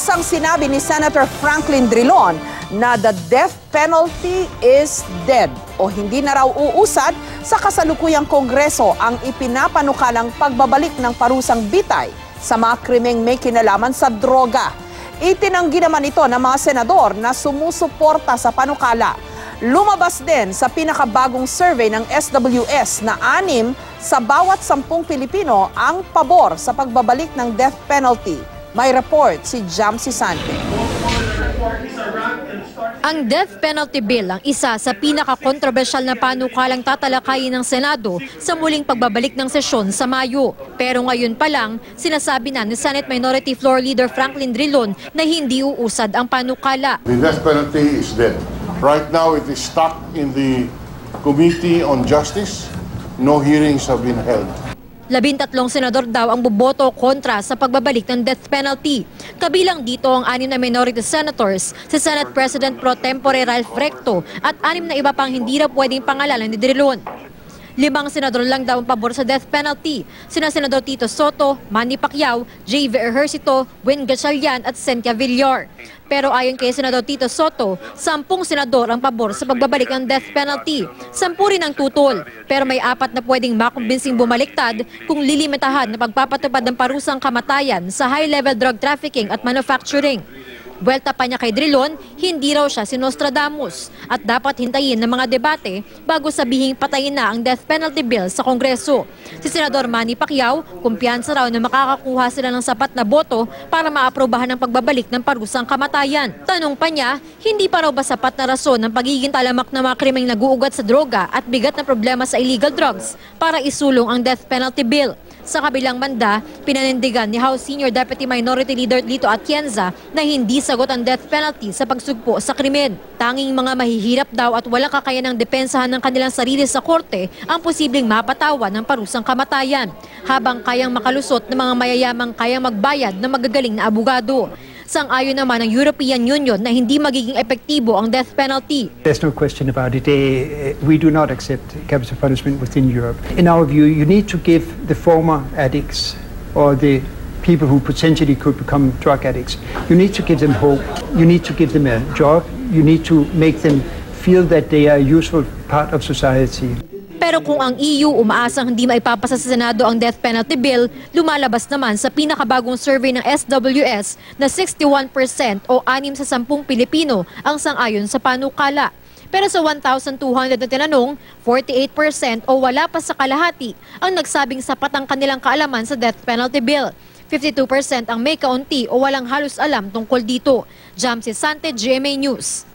Umaasang sinabi ni Senator Franklin Drilon na the death penalty is dead o hindi na raw uusad sa kasalukuyang Kongreso ang ipinapanukalang pagbabalik ng parusang bitay sa mga krimeng may kinalaman sa droga. Itinanggi naman ito ng mga senador na sumusuporta sa panukala. Lumabas din sa pinakabagong survey ng SWS na 6 sa bawat 10 Pilipino ang pabor sa pagbabalik ng death penalty. May report si Jamsi Sante. Ang death penalty bill ang isa sa pinaka-kontrobersyal na panukalang tatalakayin ng Senado sa muling pagbabalik ng sesyon sa Mayo. Pero ngayon pa lang, sinasabi na ni Senate Minority Floor Leader Franklin Drilon na hindi uusad ang panukala. The death penalty is dead. Right now it is stuck in the Committee on Justice. No hearings have been held. 13 senador daw ang boboto kontra sa pagbabalik ng death penalty. Kabilang dito ang 6 na minority senators, si Senate President Pro Tempore Ralph Recto at 6 na iba pang hindi na pwedeng pangalanan ni Drilon. 5 senador lang daw ang pabor sa death penalty, sina Senador Tito Soto, Manny Pacquiao, J.V. Ejercito, Win Gatchalian at Cynthia Villar. Pero ayon kay Senador Tito Soto, 10 senador ang pabor sa pagbabalik ng death penalty. 10 rin ang tutol, pero may 4 na pwedeng makumbinsing bumaliktad kung lilimitahan na pagpapatupad ng parusang kamatayan sa high-level drug trafficking at manufacturing. Buwelta pa niya kay Drilon, hindi raw siya si Nostradamus at dapat hintayin ng mga debate bago sabihing patayin na ang death penalty bill sa Kongreso. Si Senador Manny Pacquiao, kumpiyansa raw na makakakuha sila ng sapat na boto para maaprobahan ang pagbabalik ng parusang kamatayan. Tanong pa niya, hindi pa raw ba sapat na rason ng pagiging talamak ng mga krimeng naguugat sa droga at bigat na problema sa illegal drugs para isulong ang death penalty bill. Sa kabilang banda, pinanindigan ni House Senior Deputy Minority Leader Lito Atienza na hindi sagot ang death penalty sa pagsugpo sa krimen. Tanging mga mahihirap daw at walang kakayanang depensahan ng kanilang sarili sa korte ang posibleng mapatawan ng parusang kamatayan, habang kayang makalusot ng mga mayayamang kayang magbayad ng magagaling na abogado. Sang-ayon naman ng European Union na hindi magiging epektibo ang death penalty. There's no question about it. We do not accept capital punishment within Europe. In our view, you need to give the former addicts or the people who potentially could become drug addicts, you need to give them hope. You need to give them a job. You need to make them feel that they are a useful part of society. Pero kung ang EU umaasang hindi maipapasa sa Senado ang death penalty bill, lumalabas naman sa pinakabagong survey ng SWS na 61% o 6 sa 10 Pilipino ang sang-ayon sa panukala. Pero sa 1,200 na tinanong, 48% o wala pa sa kalahati ang nagsabing sapat ang kanilang kaalaman sa death penalty bill. 52% ang may kaunti o walang halos alam tungkol dito. Jamsi Sante, GMA News.